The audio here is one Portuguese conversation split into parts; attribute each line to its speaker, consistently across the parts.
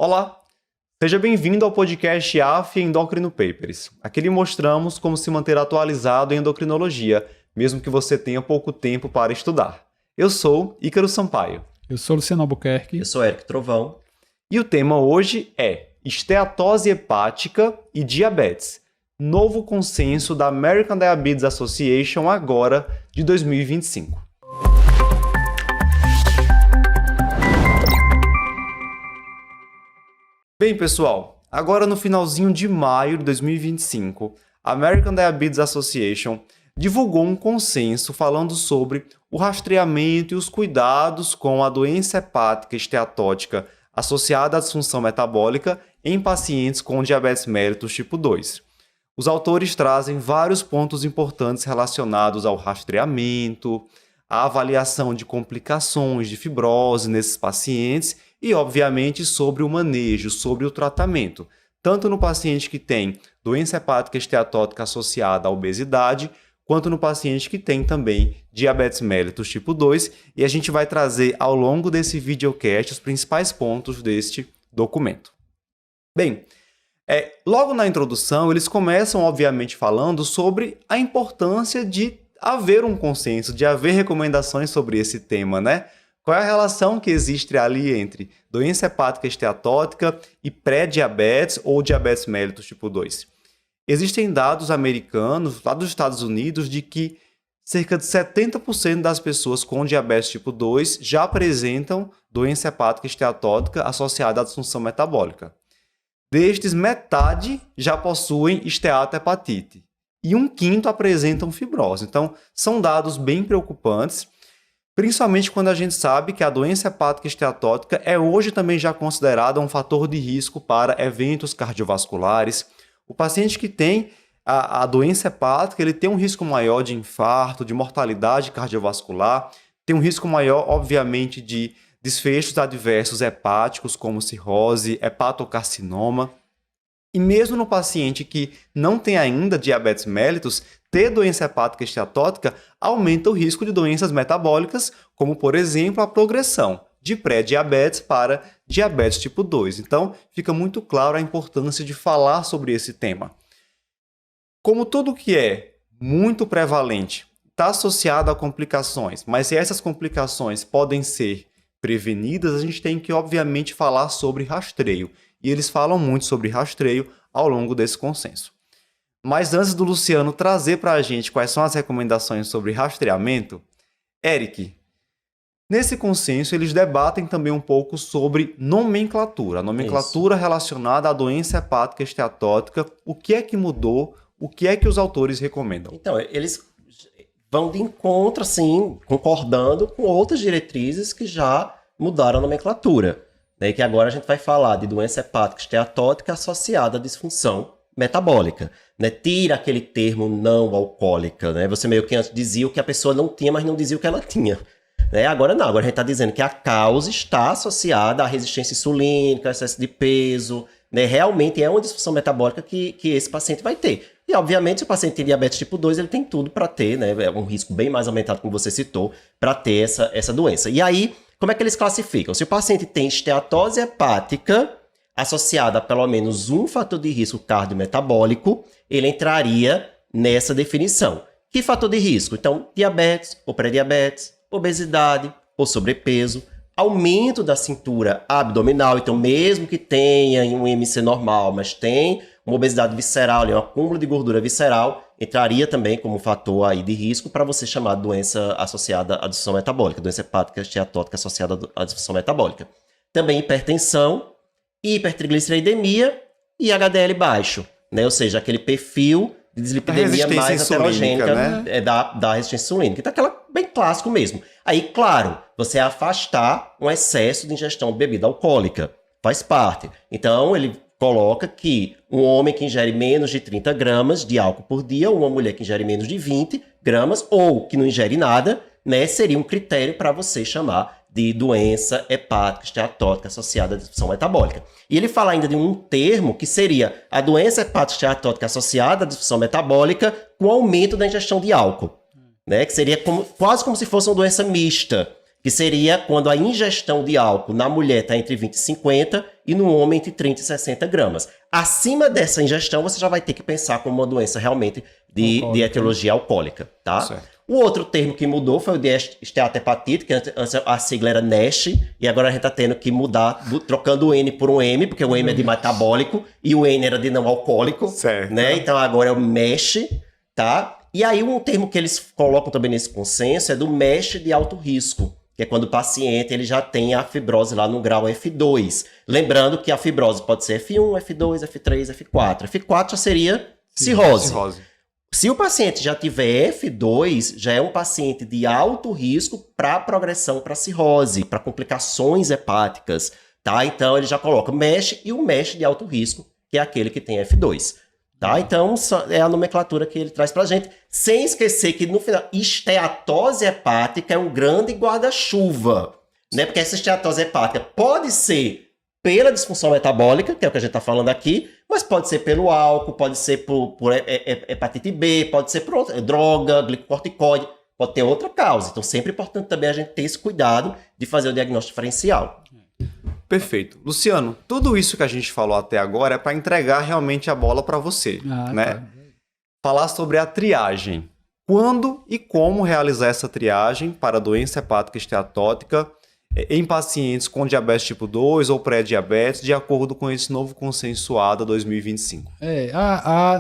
Speaker 1: Olá, seja bem-vindo ao podcast AF Endocrino Papers. Aqui lhe mostramos como se manter atualizado em endocrinologia, mesmo que você tenha pouco tempo para estudar. Eu sou Ícaro Sampaio.
Speaker 2: Eu sou Luciano Albuquerque.
Speaker 3: Eu sou Érico Trovão.
Speaker 1: E o tema hoje é esteatose hepática e diabetes. Novo consenso da American Diabetes Association agora de 2025. Bem, pessoal, agora no finalzinho de maio de 2025, a American Diabetes Association divulgou um consenso falando sobre o rastreamento e os cuidados com a doença hepática esteatótica associada à disfunção metabólica em pacientes com diabetes mellitus tipo 2. Os autores trazem vários pontos importantes relacionados ao rastreamento, à avaliação de complicações de fibrose nesses pacientes e, obviamente, sobre o manejo, sobre o tratamento, tanto no paciente que tem doença hepática esteatótica associada à obesidade, quanto no paciente que tem também diabetes mellitus tipo 2, e a gente vai trazer ao longo desse videocast os principais pontos deste documento. Bem, logo na introdução, eles começam, obviamente, falando sobre a importância de haver um consenso, de haver recomendações sobre esse tema, né? Qual é a relação que existe ali entre doença hepática esteatótica e pré-diabetes ou diabetes mellitus tipo 2? Existem dados americanos, lá dos Estados Unidos, de que cerca de 70% das pessoas com diabetes tipo 2 já apresentam doença hepática esteatótica associada à disfunção metabólica. Destes, metade já possuem esteatohepatite e 1/5 apresentam fibrose. Então, são dados bem preocupantes, principalmente quando a gente sabe que a doença hepática esteatótica é hoje também já considerada um fator de risco para eventos cardiovasculares. O paciente que tem a doença hepática, ele tem um risco maior de infarto, de mortalidade cardiovascular, tem um risco maior, obviamente, de desfechos adversos hepáticos, como cirrose, hepatocarcinoma. E mesmo no paciente que não tem ainda diabetes mellitus, ter doença hepática esteatótica aumenta o risco de doenças metabólicas, como, por exemplo, a progressão de pré-diabetes para diabetes tipo 2. Então, fica muito claro a importância de falar sobre esse tema. Como tudo que é muito prevalente está associado a complicações, mas se essas complicações podem ser prevenidas, a gente tem que, obviamente, falar sobre rastreio. E eles falam muito sobre rastreio ao longo desse consenso. Mas antes do Luciano trazer para a gente quais são as recomendações sobre rastreamento, Eric, nesse consenso eles debatem também um pouco sobre nomenclatura. A nomenclatura relacionada à doença hepática esteatótica, o que é que mudou, o que é que os autores recomendam?
Speaker 3: Então, eles vão de encontro, assim, concordando com outras diretrizes que já mudaram a nomenclatura. Né, que agora a gente vai falar de doença hepática esteatótica associada à disfunção metabólica. Né? Tira aquele termo não alcoólica. Né? Você meio que antes dizia o que a pessoa não tinha, mas não dizia o que ela tinha. Né? Agora não, agora a gente está dizendo que a causa está associada à resistência insulínica, ao excesso de peso. Né? Realmente é uma disfunção metabólica que esse paciente vai ter. E, obviamente, se o paciente tem diabetes tipo 2, ele tem tudo para ter, né? É um risco bem mais aumentado, como você citou, para ter essa doença. E aí, como é que eles classificam? Se o paciente tem esteatose hepática associada a pelo menos um fator de risco cardiometabólico, ele entraria nessa definição. Que fator de risco? Então, diabetes ou pré-diabetes, obesidade ou sobrepeso, aumento da cintura abdominal, então mesmo que tenha um IMC normal, mas tem uma obesidade visceral, um acúmulo de gordura visceral, entraria também como fator aí de risco para você chamar de doença associada à disfunção metabólica, doença hepática esteatótica associada à disfunção metabólica. Também hipertensão, hipertrigliceridemia e HDL baixo, né? Ou seja, aquele perfil de dislipidemia mais heterogênica, né? da resistência insulínica. Então, aquela bem clássico mesmo. Aí, claro, você afastar um excesso de ingestão de bebida alcoólica. Faz parte. Então, ele coloca que um homem que ingere menos de 30 gramas de álcool por dia, ou uma mulher que ingere menos de 20 gramas, ou que não ingere nada, né, seria um critério para você chamar de doença hepática esteatótica associada à disfunção metabólica. E ele fala ainda de um termo que seria a doença hepática esteatótica associada à disfunção metabólica com aumento da ingestão de álcool, né, que seria quase como se fosse uma doença mista, que seria quando a ingestão de álcool na mulher está entre 20 e 50 e no homem entre 30 e 60 gramas. Acima dessa ingestão, você já vai ter que pensar como uma doença realmente de etiologia alcoólica, tá?
Speaker 1: Certo.
Speaker 3: O outro termo que mudou foi o de esteatohepatite, que antes a sigla era NASH, e agora a gente está tendo que mudar, trocando o N por um M, porque o M é de metabólico e o N era de não alcoólico,
Speaker 1: certo,
Speaker 3: né? Então agora é o MASH, tá? E aí um termo que eles colocam também nesse consenso é do MASH de alto risco, que é quando o paciente ele já tem a fibrose lá no grau F2. Lembrando que a fibrose pode ser F1, F2, F3, F4. F4 já seria cirrose. Se o paciente já tiver F2, já é um paciente de alto risco para progressão para cirrose, para complicações hepáticas, tá? Então ele já coloca o MASH e o MASH de alto risco, que é aquele que tem F2, tá? Então é a nomenclatura que ele traz pra gente, sem esquecer que no final, esteatose hepática é um grande guarda-chuva, né? Porque essa esteatose hepática pode ser pela disfunção metabólica, que é o que a gente está falando aqui, mas pode ser pelo álcool, pode ser por hepatite B, pode ser por outra, droga, glicocorticoide, pode ter outra causa. Então, sempre é importante também a gente ter esse cuidado de fazer o diagnóstico diferencial.
Speaker 1: Perfeito. Luciano, tudo isso que a gente falou até agora é para entregar realmente a bola para você, né? Tá. Falar sobre a triagem. Quando e como realizar essa triagem para doença hepática esteatótica em pacientes com diabetes tipo 2 ou pré-diabetes, de acordo com esse novo consenso ADA 2025.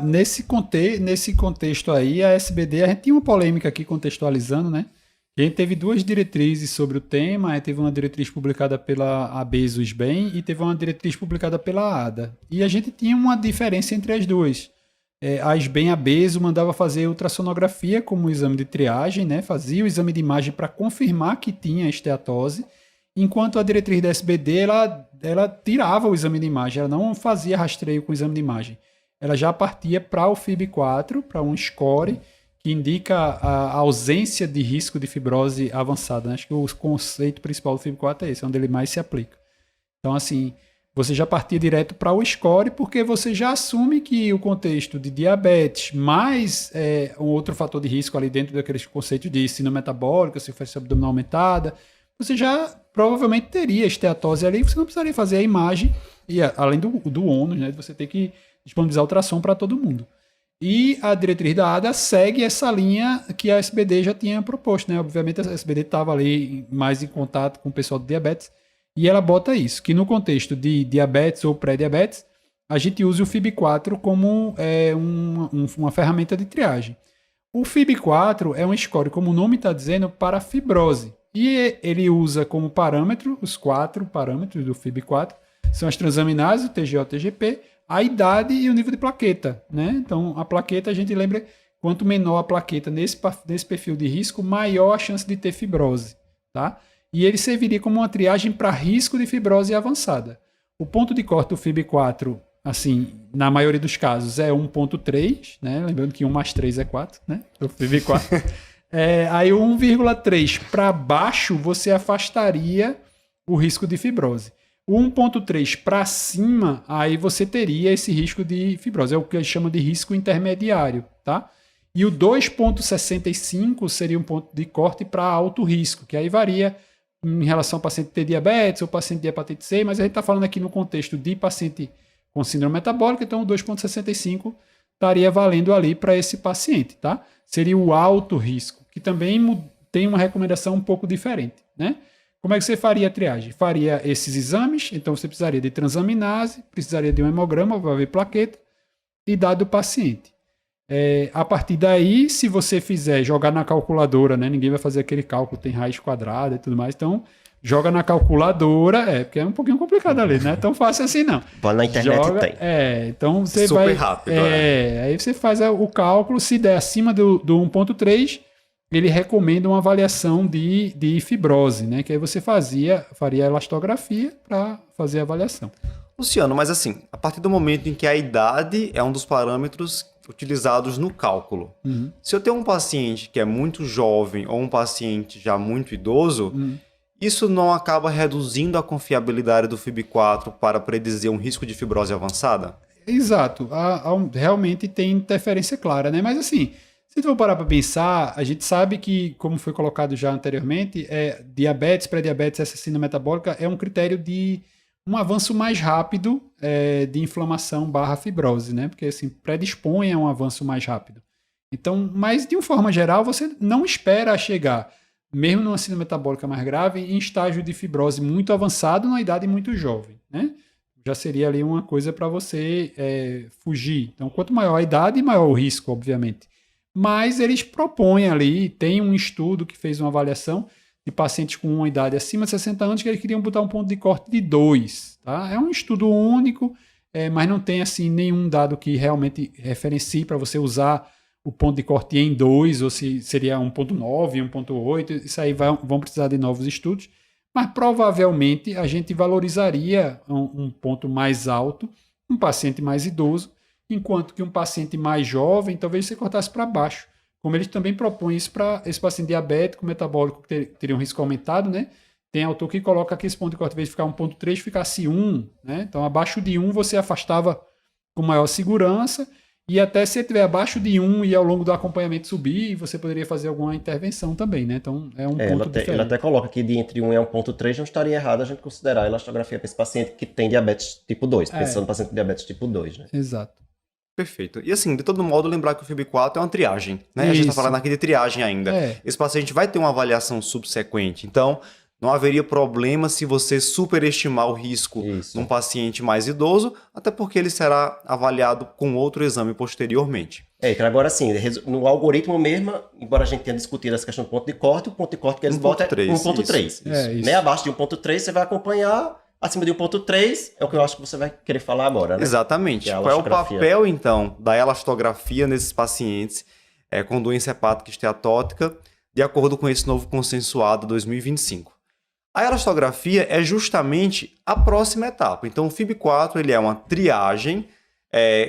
Speaker 2: Nesse contexto aí, a SBD, a gente tinha uma polêmica aqui contextualizando, né? A gente teve 2 diretrizes sobre o tema, aí teve uma diretriz publicada pela ABES-USBEM e teve uma diretriz publicada pela ADA. E a gente tinha uma diferença entre as duas. A ABESO mandava fazer ultrassonografia como exame de triagem, né? Fazia o exame de imagem para confirmar que tinha esteatose, enquanto a diretriz da SBD ela tirava o exame de imagem, ela não fazia rastreio com o exame de imagem. Ela já partia para o FIB4, para um score que indica a ausência de risco de fibrose avançada, né? Acho que o conceito principal do FIB4 é esse, é onde ele mais se aplica. Então, assim, você já partia direto para o score, porque você já assume que o contexto de diabetes mais um outro fator de risco ali dentro daqueles conceitos de síndrome metabólica, cifosia abdominal aumentada, você já provavelmente teria esteatose ali, você não precisaria fazer a imagem, e além do ônus, né, de você ter que disponibilizar ultrassom para todo mundo. E a diretriz da ADA segue essa linha que a SBD já tinha proposto, né? Obviamente a SBD estava ali mais em contato com o pessoal de diabetes, e ela bota isso, que no contexto de diabetes ou pré-diabetes, a gente usa o FIB4 como uma ferramenta de triagem. O FIB4 é um score, como o nome está dizendo, para fibrose. E ele usa como parâmetro, os 4 parâmetros do FIB4, são as transaminases, o TGO, o TGP, a idade e o nível de plaqueta, né? Então, a plaqueta, a gente lembra, quanto menor a plaqueta nesse perfil de risco, maior a chance de ter fibrose, tá? E ele serviria como uma triagem para risco de fibrose avançada. O ponto de corte do FIB4, assim, na maioria dos casos, é 1.3, né? Lembrando que 1 mais 3 é 4, né? O FIB4. Aí o 1,3 para baixo, você afastaria o risco de fibrose. O 1,3 para cima, aí você teria esse risco de fibrose. É o que eles chamam de risco intermediário, tá? E o 2,65 seria um ponto de corte para alto risco, que aí varia em relação ao paciente ter diabetes ou paciente de hepatite C, mas a gente está falando aqui no contexto de paciente com síndrome metabólica, então o 2,65 estaria valendo ali para esse paciente, tá? Seria o alto risco, que também tem uma recomendação um pouco diferente, né? Como é que você faria a triagem? Faria esses exames, então você precisaria de transaminase, precisaria de um hemograma para ver plaqueta e idade do paciente. A partir daí, se você fizer jogar na calculadora, né? Ninguém vai fazer aquele cálculo, tem raiz quadrada e tudo mais, então joga na calculadora, porque é um pouquinho complicado ali, não é tão fácil assim não.
Speaker 3: Vai na internet tem.
Speaker 2: Então você
Speaker 1: super
Speaker 2: vai...
Speaker 1: rápido.
Speaker 2: Aí você faz o cálculo, se der acima do 1.3, ele recomenda uma avaliação de fibrose, né? Que aí você faria a elastografia para fazer a avaliação.
Speaker 1: Luciano, mas assim, a partir do momento em que a idade é um dos parâmetros utilizados no cálculo, se eu tenho um paciente que é muito jovem ou um paciente já muito idoso, isso não acaba reduzindo a confiabilidade do FIB4 para predizer um risco de fibrose avançada?
Speaker 2: Exato. Realmente tem interferência clara, né? Mas assim, se tu for parar para pensar, a gente sabe que, como foi colocado já anteriormente, diabetes, pré-diabetes, essa síndrome metabólica é um critério de um avanço mais rápido de inflamação / fibrose, né? Porque assim, predispõe a um avanço mais rápido. Então, mas de uma forma geral, você não espera chegar, mesmo numa síndrome metabólica mais grave, em estágio de fibrose muito avançado, numa idade muito jovem, né? Já seria ali uma coisa para você fugir. Então, quanto maior a idade, maior o risco, obviamente. Mas eles propõem ali, tem um estudo que fez uma avaliação de pacientes com uma idade acima de 60 anos que eles queriam botar um ponto de corte de 2. Tá? É um estudo único, mas não tem assim nenhum dado que realmente referencie para você usar o ponto de corte em 2, ou se seria 1.9, 1.8, isso aí vão precisar de novos estudos, mas provavelmente a gente valorizaria um ponto mais alto, um paciente mais idoso, enquanto que um paciente mais jovem, talvez você cortasse para baixo. Como eles também propõem isso para esse paciente diabético, metabólico, que teria um risco aumentado, né? Tem autor que coloca que esse ponto de corte, ao invés de ficar 1.3, ficasse 1, né? Então, abaixo de 1, você afastava com maior segurança, e até se ele estiver abaixo de 1 e ao longo do acompanhamento subir, você poderia fazer alguma intervenção também, né? Então, é um ponto diferente.
Speaker 3: Ele até coloca que de entre 1 e 1.3 não estaria errado a gente considerar a elastografia para esse paciente que tem diabetes tipo 2, pensando no paciente com diabetes tipo 2, né?
Speaker 2: Exato.
Speaker 1: Perfeito. E assim, de todo modo, lembrar que o FIB4 é uma triagem, né? A gente está falando aqui de triagem ainda. Esse paciente vai ter uma avaliação subsequente, então não haveria problema se você superestimar o risco num paciente mais idoso, até porque ele será avaliado com outro exame posteriormente.
Speaker 3: Então agora sim, no algoritmo mesmo, embora a gente tenha discutido essa questão do ponto de corte, o ponto de corte que eles botam é 1.3. Nem abaixo de 1.3 você vai acompanhar, acima de 1.3 é o que eu acho que você vai querer falar agora, né?
Speaker 1: Exatamente. Qual é o papel, então, da elastografia nesses pacientes com doença hepática esteatótica, de acordo com esse novo consensuado 2025? A elastografia é justamente a próxima etapa. Então, o FIB4 ele é uma triagem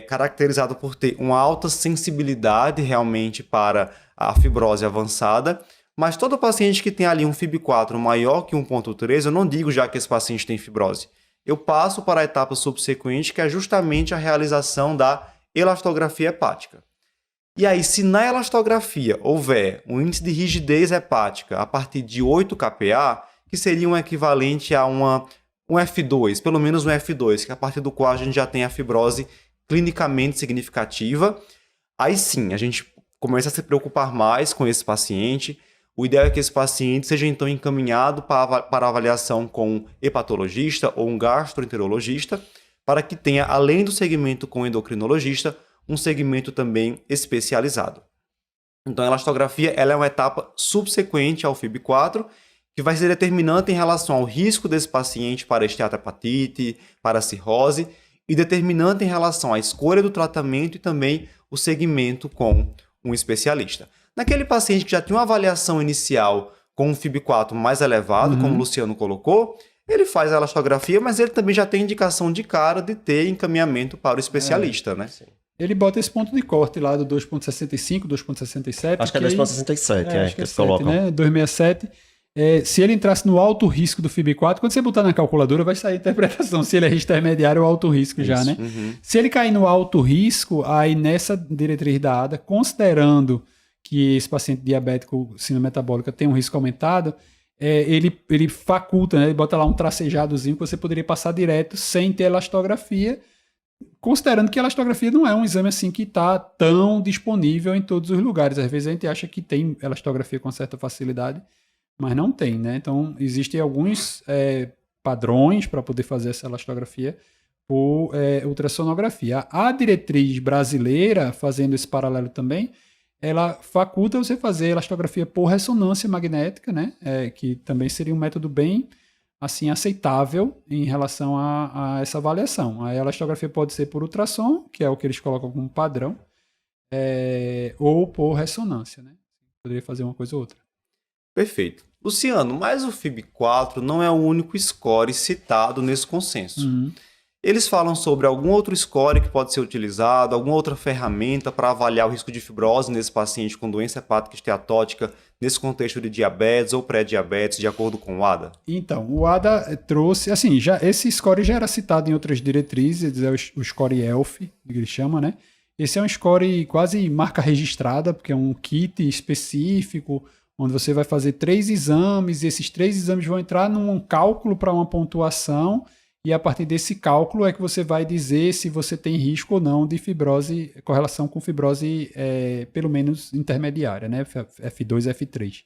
Speaker 1: caracterizada por ter uma alta sensibilidade realmente para a fibrose avançada, mas todo paciente que tem ali um FIB4 maior que 1.3, eu não digo já que esse paciente tem fibrose. Eu passo para a etapa subsequente, que é justamente a realização da elastografia hepática. E aí, se na elastografia houver um índice de rigidez hepática a partir de 8 kPa, que seria um equivalente a um F2, pelo menos um F2, que é a partir do qual a gente já tem a fibrose clinicamente significativa, aí sim, a gente começa a se preocupar mais com esse paciente. O ideal é que esse paciente seja então encaminhado para avaliação com um hepatologista ou um gastroenterologista, para que tenha, além do segmento com endocrinologista, um segmento também especializado. Então, a elastografia ela é uma etapa subsequente ao FIB4, que vai ser determinante em relação ao risco desse paciente para esteatohepatite, para cirrose, e determinante em relação à escolha do tratamento e também o segmento com um especialista. Naquele paciente que já tinha uma avaliação inicial com um FIB4 mais elevado, como o Luciano colocou, ele faz a elastografia, mas ele também já tem indicação de cara de ter encaminhamento para o especialista, né?
Speaker 3: Sim.
Speaker 2: Ele bota esse ponto de corte lá do 2.65, 2.67.
Speaker 3: Acho que é 2.67, que eles colocam.
Speaker 2: Né? 267. Se ele entrasse no alto risco do FIB4, quando você botar na calculadora, vai sair a interpretação se ele é risco intermediário ou alto risco já, né? Se ele cair no alto risco, aí nessa diretriz da ADA, considerando que esse paciente diabético síndrome metabólica tem um risco aumentado, ele faculta, né? Ele bota lá um tracejadozinho que você poderia passar direto sem ter elastografia, considerando que a elastografia não é um exame assim que está tão disponível em todos os lugares. Às vezes a gente acha que tem elastografia com certa facilidade, mas não tem, né? Então, existem alguns padrões para poder fazer essa elastografia por ultrassonografia. A diretriz brasileira, fazendo esse paralelo também, ela faculta você fazer elastografia por ressonância magnética, né? Que também seria um método bem assim, aceitável em relação a essa avaliação. A elastografia pode ser por ultrassom, que é o que eles colocam como padrão, ou por ressonância, né? Poderia fazer uma coisa ou outra.
Speaker 1: Perfeito. Luciano, mas o FIB4 não é o único score citado nesse consenso. Eles falam sobre algum outro score que pode ser utilizado, alguma outra ferramenta para avaliar o risco de fibrose nesse paciente com doença hepática esteatótica, nesse contexto de diabetes ou pré-diabetes, de acordo com o ADA?
Speaker 2: Então, o ADA trouxe, assim, esse score já era citado em outras diretrizes, é o score ELF, que ele chama, né? Esse é um score quase marca registrada, porque é um kit específico, onde você vai fazer 3 exames, e esses 3 exames vão entrar num cálculo para uma pontuação, e a partir desse cálculo é que você vai dizer se você tem risco ou não de fibrose, correlação com fibrose pelo menos intermediária, né? F2 e F3.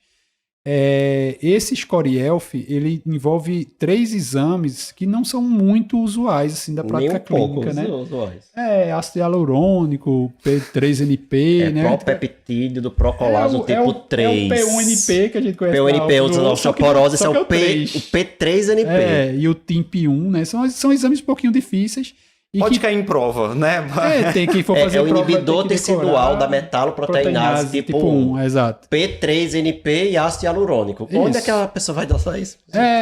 Speaker 2: Esse Score-ELF, ele envolve 3 exames que não são muito usuais assim, da prática clínica, né?
Speaker 3: Usuais.
Speaker 2: Ácido hialurônico, P3NP, né?
Speaker 3: Propeptídeo do procolágeno tipo 3.
Speaker 2: É o P1NP que a gente conhece.
Speaker 3: P1NP, osteoporose, esse é o P3NP.
Speaker 2: E o TIMP1, né? São exames um pouquinho difíceis.
Speaker 1: Pode cair em prova, né?
Speaker 2: Tem que for fazer
Speaker 3: o
Speaker 2: prova,
Speaker 3: inibidor tecidual da metaloproteinase tipo 1.
Speaker 2: Exato.
Speaker 3: P3NP e ácido hialurônico.
Speaker 2: Isso.
Speaker 3: Onde é que a pessoa vai dançar isso?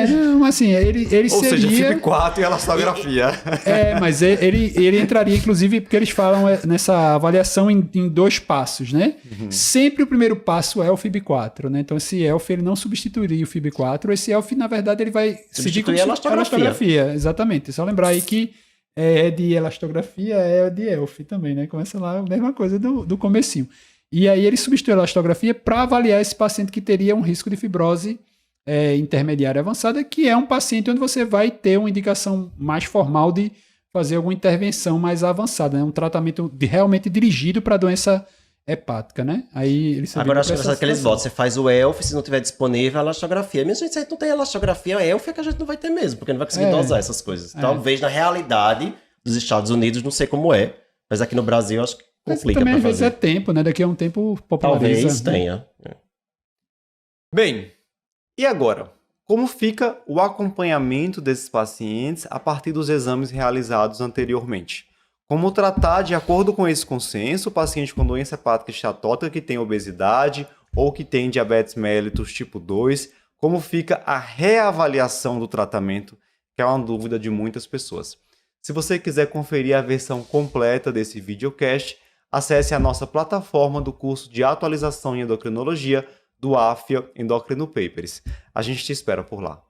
Speaker 2: Não, assim, ele
Speaker 1: Ou
Speaker 2: seria...
Speaker 1: seja, FIB4 e elastografia.
Speaker 2: Mas ele entraria, inclusive, porque eles falam nessa avaliação em 2 passos, né? Sempre o primeiro passo é o FIB4, né? Então, esse ELF, ele não substituiria o FIB4. Esse ELF, na verdade, ele vai
Speaker 3: substituir a
Speaker 2: elastografia. Exatamente. É só lembrar aí que de elastografia, de ELF também, né? Começa lá a mesma coisa do comecinho. E aí ele substitui a elastografia para avaliar esse paciente que teria um risco de fibrose intermediária avançada, que é um paciente onde você vai ter uma indicação mais formal de fazer alguma intervenção mais avançada, né? Um tratamento realmente dirigido para a doença hepática, né? Aí ele
Speaker 3: agora acho que aqueles votos, você faz o ELF, se não tiver disponível a elastografia. Mesmo se a gente não tem elastografia, a ELF é que a gente não vai ter mesmo, porque não vai conseguir dosar essas coisas. Talvez na realidade dos Estados Unidos, não sei como é, mas aqui no Brasil acho que complica.
Speaker 2: Mas também às vezes é tempo, né? Daqui a um tempo populariza.
Speaker 3: Talvez tenha.
Speaker 1: Bem, e agora? Como fica o acompanhamento desses pacientes a partir dos exames realizados anteriormente? Como tratar, de acordo com esse consenso, o paciente com doença hepática esteatótica que tem obesidade ou que tem diabetes mellitus tipo 2? Como fica a reavaliação do tratamento, que é uma dúvida de muitas pessoas. Se você quiser conferir a versão completa desse videocast, acesse a nossa plataforma do curso de atualização em endocrinologia do AFIA Endocrino Papers. A gente te espera por lá.